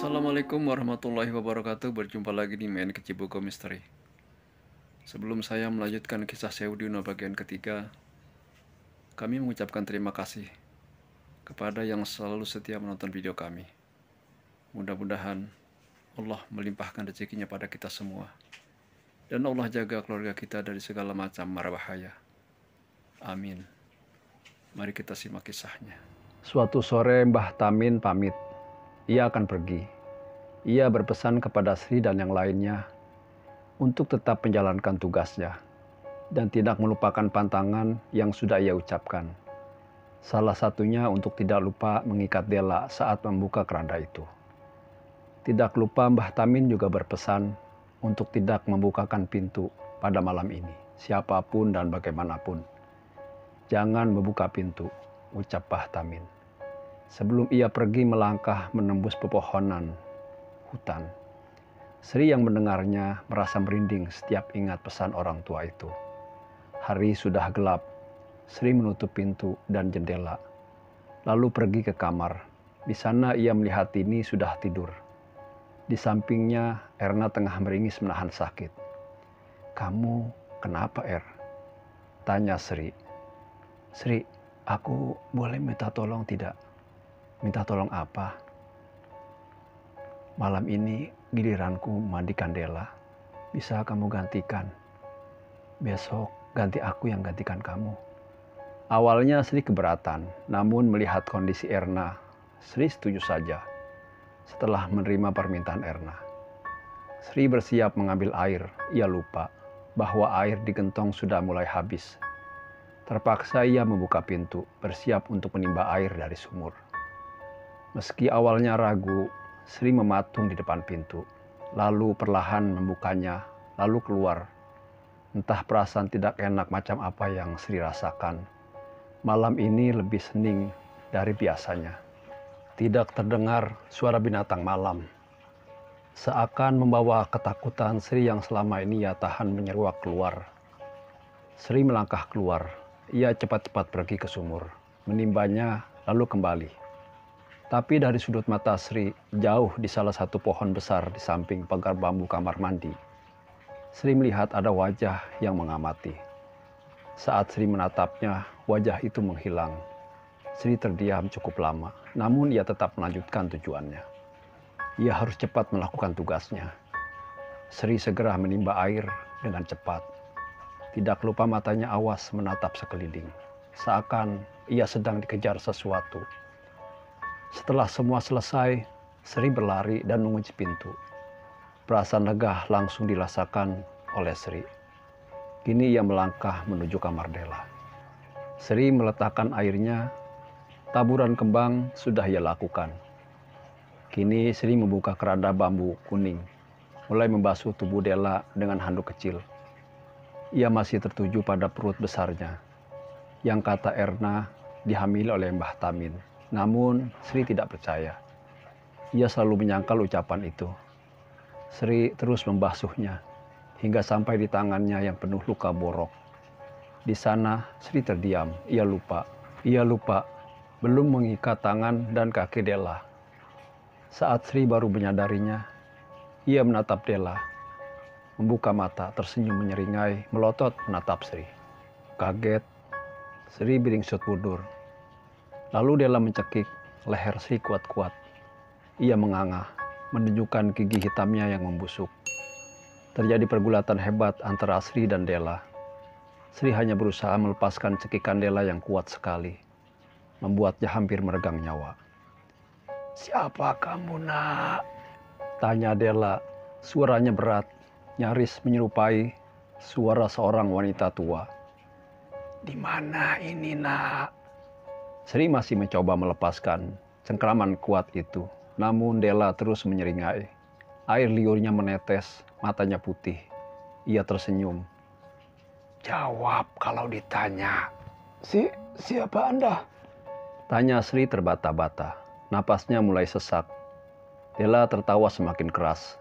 Assalamualaikum warahmatullahi wabarakatuh. Berjumpa lagi di Main Kecibuku Misteri. Sebelum saya melanjutkan kisah Seudino bagian ketiga, kami mengucapkan terima kasih kepada yang selalu setia menonton video kami. Mudah-mudahan Allah melimpahkan rezekinya pada kita semua, dan Allah jaga keluarga kita dari segala macam mara bahaya. Amin. Mari kita simak kisahnya. Suatu sore Mbah Tamin pamit. Ia akan pergi. Ia berpesan kepada Sri dan yang lainnya untuk tetap menjalankan tugasnya dan tidak melupakan pantangan yang sudah ia ucapkan. Salah satunya untuk tidak lupa mengikat Dela saat membuka keranda itu. Tidak lupa Mbah Tamin juga berpesan untuk tidak membukakan pintu pada malam ini, siapapun dan bagaimanapun. Jangan membuka pintu, ucap Mbah Tamin. Sebelum ia pergi melangkah menembus pepohonan hutan. Sri yang mendengarnya merasa merinding setiap ingat pesan orang tua itu. Hari sudah gelap. Sri menutup pintu dan jendela, lalu pergi ke kamar. Di sana ia melihat Tini sudah tidur. Di sampingnya Erna tengah meringis menahan sakit. "Kamu kenapa, Er?" tanya Sri. "Sri, aku boleh minta tolong tidak?" "Minta tolong apa?" "Malam ini giliranku mandikan Dela. Bisa kamu gantikan? Besok ganti aku yang gantikan kamu." Awalnya Sri keberatan, namun melihat kondisi Erna, Sri setuju saja. Setelah menerima permintaan Erna, Sri bersiap mengambil air. Ia lupa bahwa air di gentong sudah mulai habis. Terpaksa ia membuka pintu, bersiap untuk menimba air dari sumur. Meski awalnya ragu, Sri mematung di depan pintu, lalu perlahan membukanya, lalu keluar. Entah perasaan tidak enak macam apa yang Sri rasakan. Malam ini lebih hening dari biasanya. Tidak terdengar suara binatang malam. Seakan membawa ketakutan Sri yang selama ini ia tahan menyeruak keluar. Sri melangkah keluar. Ia cepat-cepat pergi ke sumur, menimbanya lalu kembali. Tapi dari sudut mata Sri, jauh di salah satu pohon besar di samping pagar bambu kamar mandi, Sri melihat ada wajah yang mengamati. Saat Sri menatapnya, wajah itu menghilang. Sri terdiam cukup lama, namun ia tetap melanjutkan tujuannya. Ia harus cepat melakukan tugasnya. Sri segera menimba air dengan cepat. Tidak lupa matanya awas menatap sekeliling, seakan ia sedang dikejar sesuatu. Setelah semua selesai, Sri berlari dan mengunci pintu. Perasaan lega langsung dirasakan oleh Sri. Kini ia melangkah menuju kamar Dela. Sri meletakkan airnya, taburan kembang sudah ia lakukan. Kini Sri membuka keranda bambu kuning, mulai membasuh tubuh Dela dengan handuk kecil. Ia masih tertuju pada perut besarnya, yang kata Erna dihamili oleh Mbah Tamin. Namun Sri tidak percaya. Ia selalu menyangkal ucapan itu. Sri terus membasuhnya hingga sampai di tangannya yang penuh luka borok. Di sana Sri terdiam. Ia lupa belum mengikat tangan dan kaki Dela. Saat Sri baru menyadarinya, ia menatap Dela. Membuka mata, tersenyum menyeringai, melotot menatap Sri. Kaget, Sri beringsut mundur. Lalu Dela mencekik leher Sri kuat-kuat. Ia menganga, menunjukkan gigi hitamnya yang membusuk. Terjadi pergulatan hebat antara Sri dan Dela. Sri hanya berusaha melepaskan cekikan Dela yang kuat sekali, membuatnya hampir meregang nyawa. "Siapa kamu, Nak?" tanya Dela. Suaranya berat, nyaris menyerupai suara seorang wanita tua. "Di mana ini, Nak?" Sri masih mencoba melepaskan cengkraman kuat itu, namun Dela terus menyeringai. Air liurnya menetes, matanya putih. Ia tersenyum. "Jawab kalau ditanya." Siapa Anda?" tanya Sri terbata-bata. Napasnya mulai sesak. Dela tertawa semakin keras,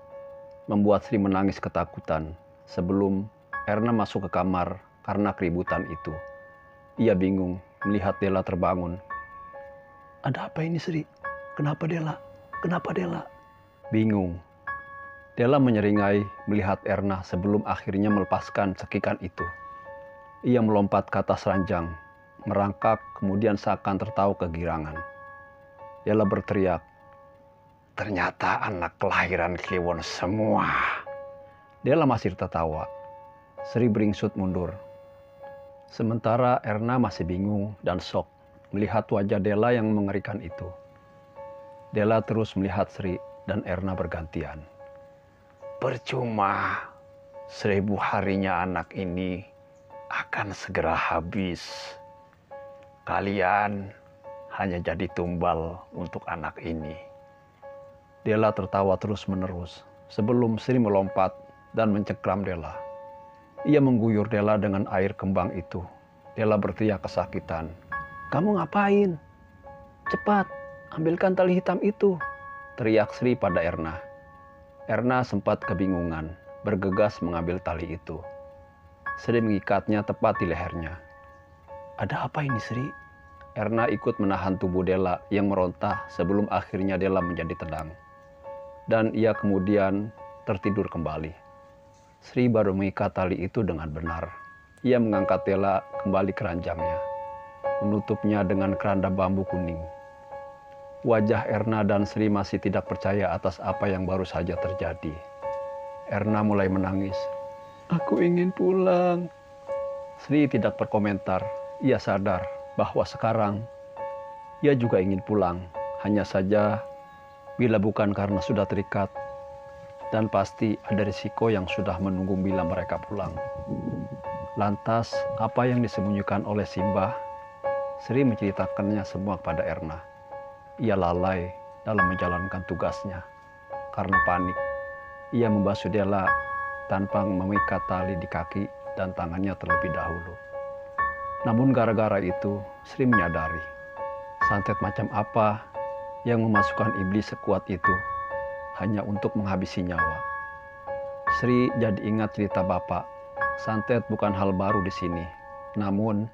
membuat Sri menangis ketakutan. Sebelum Erna masuk ke kamar karena keributan itu, ia bingung melihat Dela terbangun. "Ada apa ini, Sri? Kenapa Dela? Kenapa Dela?" Bingung, Della menyeringai melihat Erna sebelum akhirnya melepaskan cekikan itu. Ia melompat ke atas ranjang, merangkak kemudian seakan tertawa kegirangan. Della berteriak, "Ternyata anak kelahiran Kliwon semua." Della masih tertawa. Sri beringsut mundur. Sementara Erna masih bingung dan shock melihat wajah Della yang mengerikan itu. Della terus melihat Sri dan Erna bergantian. "Percuma, 1000 harinya anak ini akan segera habis. Kalian hanya jadi tumbal untuk anak ini." Della tertawa terus-menerus sebelum Sri melompat dan mencekram Della. Ia mengguyur Della dengan air kembang itu. Della berteriak kesakitan. "Kamu ngapain? Cepat, ambilkan tali hitam itu," teriak Sri pada Erna. Erna sempat kebingungan, bergegas mengambil tali itu. Sri mengikatnya tepat di lehernya. "Ada apa ini, Sri?" Erna ikut menahan tubuh Della yang merontah sebelum akhirnya Della menjadi tenang. Dan ia kemudian tertidur kembali. Sri baru mengikat tali itu dengan benar. Ia mengangkat Della kembali ke ranjangnya, menutupnya dengan keranda bambu kuning. Wajah Erna dan Sri masih tidak percaya atas apa yang baru saja terjadi. Erna mulai menangis. "Aku ingin pulang." Sri tidak berkomentar. Ia sadar bahwa sekarang ia juga ingin pulang. Hanya saja bila bukan karena sudah terikat, dan pasti ada risiko yang sudah menunggu bila mereka pulang. Lantas, apa yang disembunyikan oleh Simbah? Sri menceritakannya semua kepada Erna. Ia lalai dalam menjalankan tugasnya. Karena panik, ia membasuh Della tanpa mengikat tali di kaki dan tangannya terlebih dahulu. Namun gara-gara itu, Sri menyadari santet macam apa yang memasukkan iblis sekuat itu hanya untuk menghabisi nyawa. Sri jadi ingat cerita bapak. Santet bukan hal baru di sini. Namun,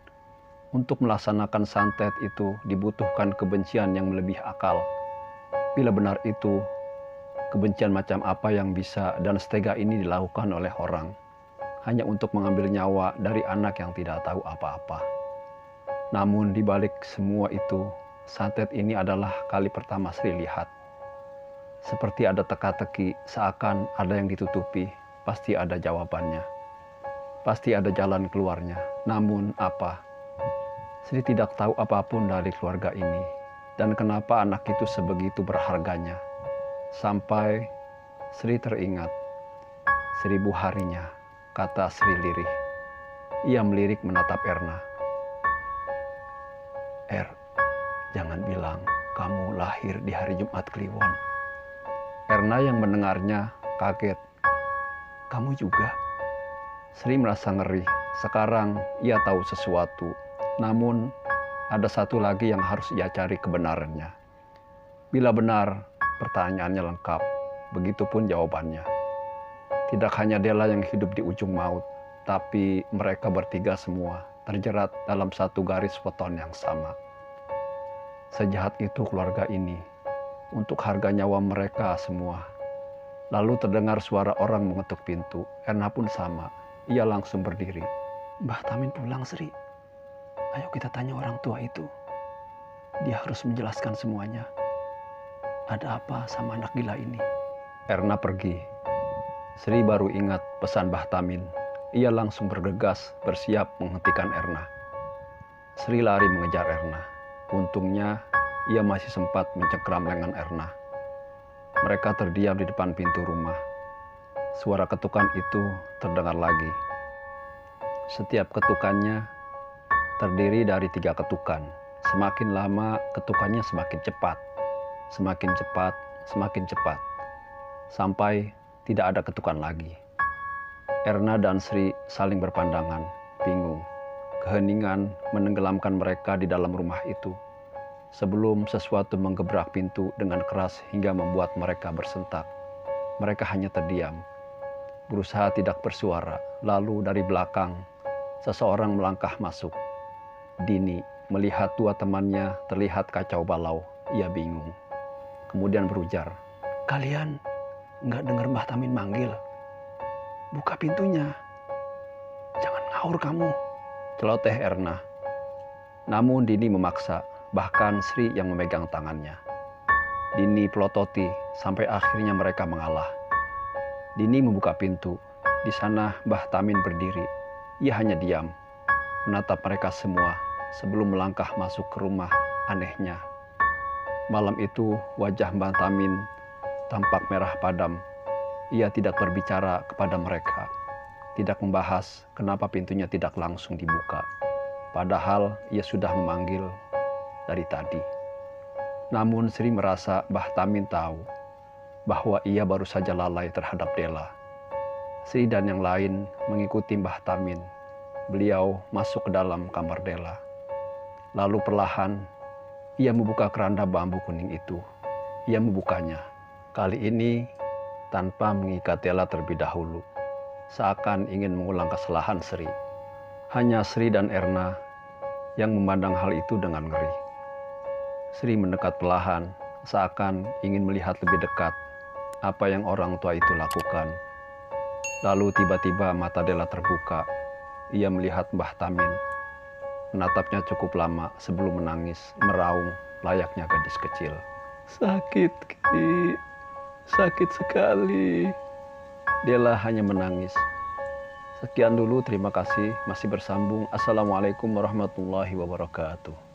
untuk melaksanakan santet itu dibutuhkan kebencian yang melebihi akal. Bila benar itu, kebencian macam apa yang bisa dan setega ini dilakukan oleh orang hanya untuk mengambil nyawa dari anak yang tidak tahu apa-apa. Namun di balik semua itu, santet ini adalah kali pertama Sri lihat. Seperti ada teka-teki, seakan ada yang ditutupi, pasti ada jawabannya. Pasti ada jalan keluarnya. Namun apa? Sri tidak tahu apapun dari keluarga ini. Dan kenapa anak itu sebegitu berharganya. Sampai Sri teringat. 1000 harinya, kata Sri lirih. Ia melirik menatap Erna. Jangan bilang kamu lahir di hari Jumat Kliwon." Erna yang mendengarnya kaget. "Kamu juga?" Sri merasa ngeri. Sekarang ia tahu sesuatu. Namun ada satu lagi yang harus ia cari kebenarannya. Bila benar, pertanyaannya lengkap. Begitupun jawabannya. Tidak hanya Della yang hidup di ujung maut, tapi mereka bertiga semua terjerat dalam satu garis weton yang sama. Sejahat itu keluarga ini. Untuk harga nyawa mereka semua. Lalu terdengar suara orang mengetuk pintu. Erna pun sama. Ia langsung berdiri. "Mbah Tamin pulang, Sri. Ayo kita tanya orang tua itu. Dia harus menjelaskan semuanya. Ada apa sama anak gila ini?" Erna pergi. Sri baru ingat pesan Mbah Tamin. Ia langsung bergegas bersiap menghentikan Erna. Sri lari mengejar Erna. Untungnya ia masih sempat mencengkram lengan Erna. Mereka terdiam di depan pintu rumah. Suara ketukan itu terdengar lagi. Setiap ketukannya terdiri dari 3 ketukan. Semakin lama ketukannya semakin cepat. Semakin cepat, semakin cepat. Sampai tidak ada ketukan lagi. Erna dan Sri saling berpandangan, bingung. Keheningan menenggelamkan mereka di dalam rumah itu. Sebelum sesuatu menggebrak pintu dengan keras hingga membuat mereka bersentak. Mereka hanya terdiam, berusaha tidak bersuara. Lalu dari belakang, seseorang melangkah masuk. Dini melihat 2 temannya terlihat kacau balau. Ia bingung. Kemudian berujar, "Kalian nggak dengar Mbah Tamin manggil? Buka pintunya. Jangan ngaur kamu, celoteh Erna. Namun Dini memaksa, bahkan Sri yang memegang tangannya. Dini pelototi sampai akhirnya mereka mengalah. Dini membuka pintu. Di sana Mbah Tamin berdiri. Ia hanya diam, menatap mereka semua sebelum melangkah masuk ke rumah. Anehnya, malam itu wajah Mbah Tamin tampak merah padam. Ia tidak berbicara kepada mereka, tidak membahas kenapa pintunya tidak langsung dibuka. Padahal ia sudah memanggil dari tadi. Namun Sri merasa Mbah Tamin tahu bahwa ia baru saja lalai terhadap Dela. Sri dan yang lain mengikuti Mbah Tamin. Beliau masuk ke dalam kamar Dela. Lalu perlahan ia membuka keranda bambu kuning itu. Ia membukanya. Kali ini tanpa mengikat Dela terlebih dahulu. Seakan ingin mengulang kesalahan Sri. Hanya Sri dan Erna yang memandang hal itu dengan ngeri. Sri mendekat perlahan, seakan ingin melihat lebih dekat apa yang orang tua itu lakukan. Lalu tiba-tiba mata Dela terbuka. Ia melihat Mbah Tamin, menatapnya cukup lama sebelum menangis, meraung layaknya gadis kecil. Sakit, Ki. Sakit sekali. Dela hanya menangis. Sekian dulu, terima kasih. Masih bersambung. Assalamualaikum warahmatullahi wabarakatuh.